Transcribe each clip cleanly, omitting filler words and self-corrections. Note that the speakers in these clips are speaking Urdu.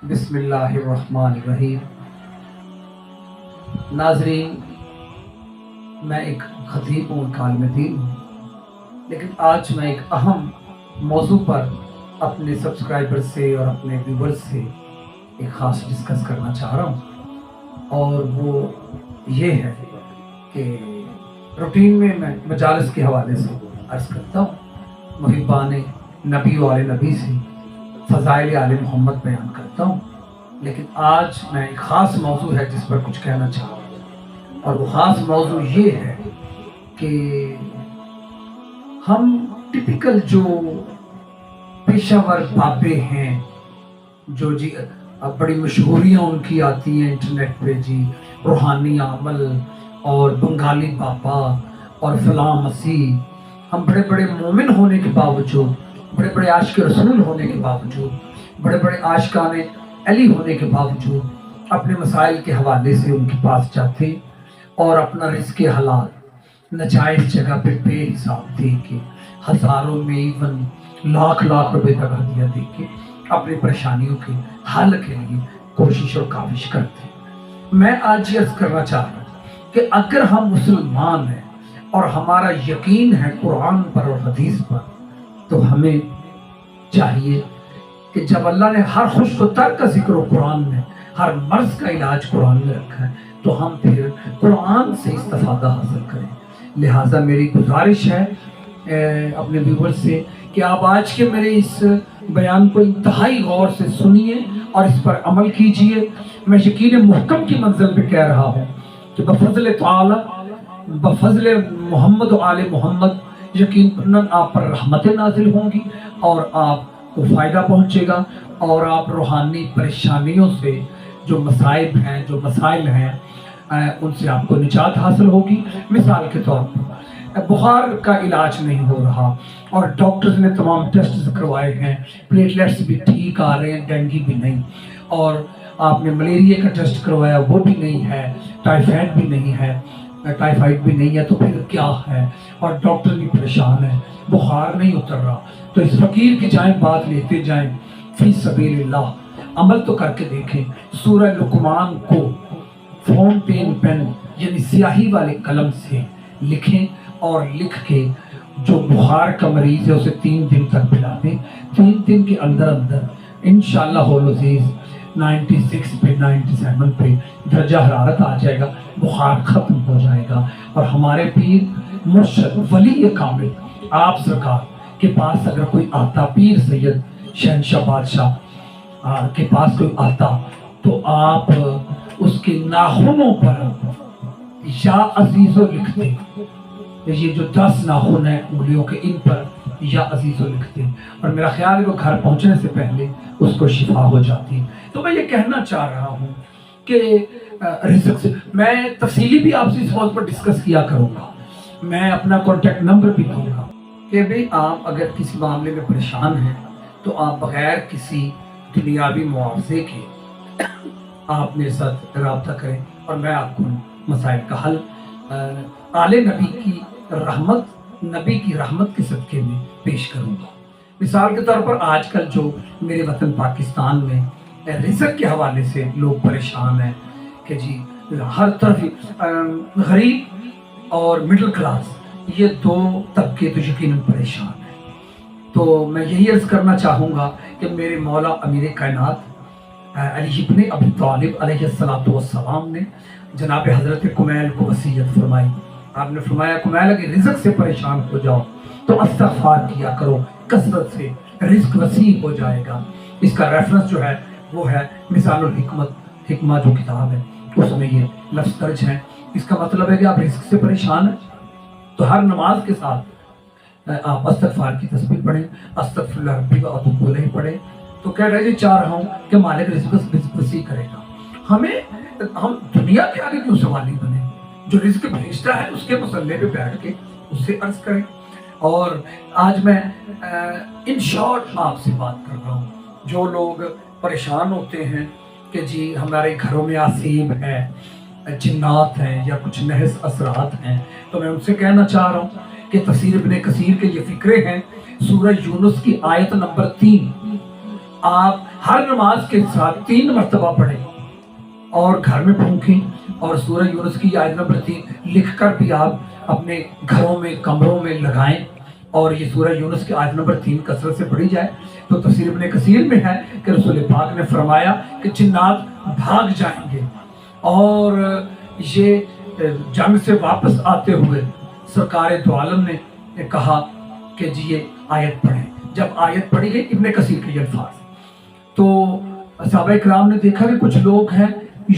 بسم اللہ الرحمن الرحیم۔ ناظرین، میں ایک خطیب ہوں، کالم دین ہوں، لیکن آج میں ایک اہم موضوع پر اپنے سبسکرائبر سے اور اپنے ویورز سے ایک خاص ڈسکس کرنا چاہ رہا ہوں، اور وہ یہ ہے کہ روٹین میں مجالس کے حوالے سے عرض کرتا ہوں، محبان نبی و آل نبی سے فضائل آل محمد بیان کرتا ہوں، لیکن آج میں ایک خاص موضوع ہے جس پر کچھ کہنا چاہ رہا ہوں، اور وہ خاص موضوع یہ ہے کہ ہم ٹپیکل جو پیشہ ور بابے ہیں، جو اب بڑی مشہوریاں ان کی آتی ہیں انٹرنیٹ پہ، روحانی عمل اور بنگالی بابا اور فلاں مسیح، ہم بڑے بڑے مومن ہونے کے باوجود، بڑے بڑے عاشق رسول ہونے کے باوجود، بڑے بڑے عاشقان علی ہونے کے باوجود اپنے مسائل کے حوالے سے ان کے پاس جاتے اور اپنا رزق حلال ناجائز جگہ پہ بے حساب دے کے، ہزاروں میں ایون لاکھ روپے تک ہدیہ دے کے اپنی پریشانیوں کے حل کے لیے کوشش اور کاوش کرتے ہیں۔ میں آج یہ عرض کرنا چاہ رہا ہوں کہ اگر ہم مسلمان ہیں اور ہمارا یقین ہے قرآن پر اور حدیث پر، تو ہمیں چاہیے کہ جب اللہ نے ہر خشک و تر کا ذکر و قرآن میں، ہر مرض کا علاج قرآن میں رکھا ہے، تو ہم پھر قرآن سے استفادہ حاصل کریں۔ لہٰذا میری گزارش ہے اپنے ویور سے کہ آپ آج کے میرے اس بیان کو انتہائی غور سے سنیے اور اس پر عمل کیجئے۔ میں یقین محکم کی منزل پہ کہہ رہا ہوں کہ بفضل تعالی، بفضل محمد و آل محمد، یقیناً آپ پر رحمتیں نازل ہوں گی اور آپ کو فائدہ پہنچے گا، اور آپ روحانی پریشانیوں سے جو مصائب ہیں، جو مسائل ہیں، ان سے آپ کو نجات حاصل ہوگی۔ مثال کے طور پر بخار کا علاج نہیں ہو رہا اور ڈاکٹرز نے تمام ٹیسٹ کروائے ہیں، پلیٹلیٹس بھی ٹھیک آ رہے ہیں، ڈینگی بھی نہیں، اور آپ نے ملیریا کا ٹیسٹ کروایا وہ بھی نہیں ہے، ٹائیفائڈ بھی نہیں ہے، بھی نہیں ہے، تو پھر کیا ہے؟ اور ڈاکٹر بھی پریشان ہے، بخار نہیں اتر رہا، تو اس فقیر کی جائیں بات لیتے جائیں، فی سبیل اللہ عمل تو کر کے دیکھیں۔ سورہ لقمان کو فون پین یعنی سیاہی والے قلم سے لکھیں، اور لکھ کے جو بخار کا مریض ہے اسے 3 دن تک پلا دیں۔ 3 دن کے اندر انشاءاللہ العزیز 96 پہ 97 پہ درجہ حرارت آ جائے گا، بخار ختم ہو جائے گا، اور ہمارے پیر مرشد ولی کامل آپ سرکار کے پاس اگر کوئی آتا، پیر سید شہنشاہ بادشاہ کے پاس کوئی آتا، تو آپ اس کے ناخنوں پر یا عزیزو لکھتے، یہ جو 10 ناخن ہیں انگلیوں کے، ان پر یا عزیزو لکھتے، اور میرا خیال ہے وہ گھر پہنچنے سے پہلے اس کو شفا ہو جاتی۔ تو میں یہ کہنا چاہ رہا ہوں کہ رزق سے میں تفصیلی بھی آپ سے اس موضوع پر ڈسکس کیا کروں گا، میں اپنا کانٹیکٹ نمبر بھی دوں گا کہ بھئی آپ اگر کسی معاملے میں پریشان ہیں تو آپ بغیر کسی دنیاوی معاوضے کے آپ میرے ساتھ رابطہ کریں، اور میں آپ کو مسائل کا حل آل نبی کی رحمت کے صدقے میں پیش کروں گا۔ مثال کے طور پر آج کل جو میرے وطن پاکستان میں رزق کے حوالے سے لوگ پریشان ہیں کہ ہر طرف غریب اور مڈل کلاس، یہ 2 طبقے تو یقیناً پریشان ہیں۔ تو میں یہی عرض کرنا چاہوں گا کہ میرے مولا امیر کائنات علی ابن ابی طالب علیہ السلام نے جناب حضرت کمیل کو وصیت فرمائی۔ آپ نے فرمایا کمیل اگر رزق سے پریشان ہو جاؤ تو استغفار کیا کرو، کثرت سے رزق وسیع ہو جائے گا۔ اس کا ریفرنس جو ہے وہ ہے مثال حکمہ جو کتاب ہے، اس میں یہ لفظ درج ہے۔ اس کا مطلب ہے کہ آپ رزق سے پریشان ہیں تو ہر نماز کے ساتھ آپ استغفار کی تسبیح پڑھیں، استغفر اللہ ربی و اتوب الیہ پڑھیں۔ تو کہہ رہے چاہ رہا ہوں کہ مالک رزق وسیع کرے گا۔ ہم دنیا کے آگے کیوں سوالی بنے؟ جو رزق بھیجتا ہے اس کے مسلح پہ بیٹھ کے اس سے عرض کریں۔ اور آج میں ان شارٹ آپ سے بات کر رہا ہوں، جو لوگ پریشان ہوتے ہیں کہ ہمارے گھروں میں آسیب ہے، جنات ہیں یا کچھ نحس اثرات ہیں، تو میں ان سے کہنا چاہ رہا ہوں کہ تفسیر ابن کثیر کے یہ فکرے ہیں، سورہ یونس کی آیت نمبر 3، آپ ہر نماز کے ساتھ 3 مرتبہ پڑھیں اور گھر میں پھونکیں، اور سورہ یونس کی آیت نمبر 3 لکھ کر بھی آپ اپنے گھروں میں کمروں میں لگائیں، اور یہ سورہ یونس کی آیت نمبر 3 کثرت سے پڑھی جائے تو تفسیر ابن کثیر میں ہے کہ رسول پاک نے فرمایا کہ جنات بھاگ جائیں گے، اور یہ جنگ سے واپس آتے ہوئے سرکار دو عالم نے کہا کہ جی یہ آیت پڑھیں۔ جب آیت پڑھی گئی ابن کثیر کے الفاظ، تو صحابہ کرام نے دیکھا کہ کچھ لوگ ہیں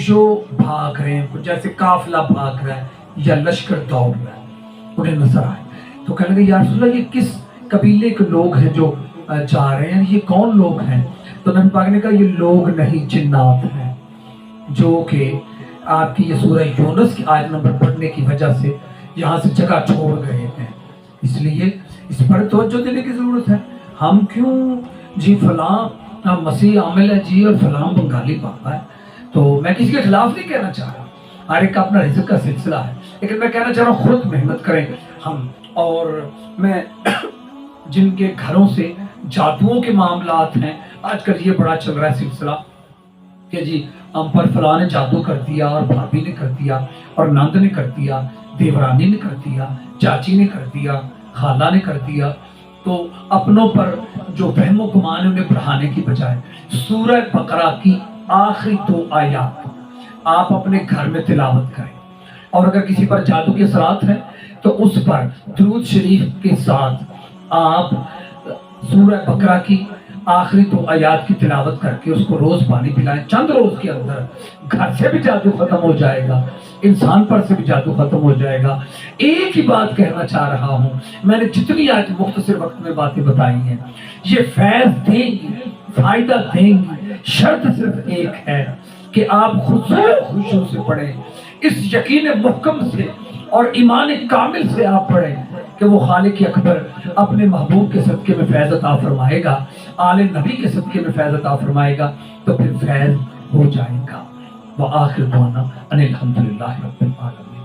جو بھاگ رہے ہیں، جیسے قافلہ بھاگ رہا ہے یا لشکر دوڑ رہا ہے، انہیں نظر آئے تو کہنے لگے یا رسول اللہ یہ کس قبیلے کے لوگ ہیں جو جا رہے ہیں، یہ کون لوگ ہیں؟ تو نبی پاک نے کہا یہ لوگ نہیں، جنات ہیں جو کہ آپ کی یہ سورہ یونس کی آیت نمبر پڑھنے کی وجہ سے یہاں سے جگہ چھوڑ گئے ہیں، اس لیے اس پر توجہ دینے کی ضرورت ہے۔ ہم کیوں جی فلاں مسیح عامل ہے جی اور فلاں بنگالی بابا ہے، تو میں کسی کے خلاف نہیں کہنا چاہ رہا، ہر ایک کا اپنا رزق کا سلسلہ ہے، لیکن میں کہنا چاہ رہا ہوں خود محنت کریں ہم۔ اور میں جن کے گھروں سے جادوؤں کے معاملات ہیں، آج کل یہ بڑا چل رہا ہے سلسلہ کہ جی ہم پر فلاں نے جادو کر دیا، اور بھابھی نے کر دیا، اور نند نے کر دیا، دیورانی نے کر دیا، چاچی نے کر دیا، خالہ نے کر دیا، تو اپنوں پر جو وہم و گمان ہے انہیں بڑھانے کی بجائے سورہ بقرہ کی آخری 2 آیات آپ اپنے گھر میں تلاوت کریں، اور اگر کسی پر جادو کے اثرات ہیں تو اس پر درود شریف کے ساتھ آپ سورہ بقرہ کی آخری 2 آیات کی تلاوت کر کے اس کو روز پانی پلائیں، چند روز کے اندر گھر سے بھی جادو ختم ہو جائے گا، انسان پر سے بھی جادو ختم ہو جائے گا۔ ایک ہی بات کہنا چاہ رہا ہوں، میں نے جتنی آج مختصر وقت میں باتیں بتائی ہیں، یہ فیض دیں گی، فائدہ دیں گی، شرط صرف ایک ہے کہ آپ خشوع سے پڑھیں، اس یقین محکم سے اور ایمان کامل سے آپ پڑھیں کہ وہ خالق اکبر اپنے محبوب کے صدقے میں فیض عطا فرمائے گا، آل نبی کے صدقے میں فیض عطا فرمائے گا، تو پھر فیض ہو جائے گا۔ وآخر دعوانا ان الحمدللہ رب العالمین۔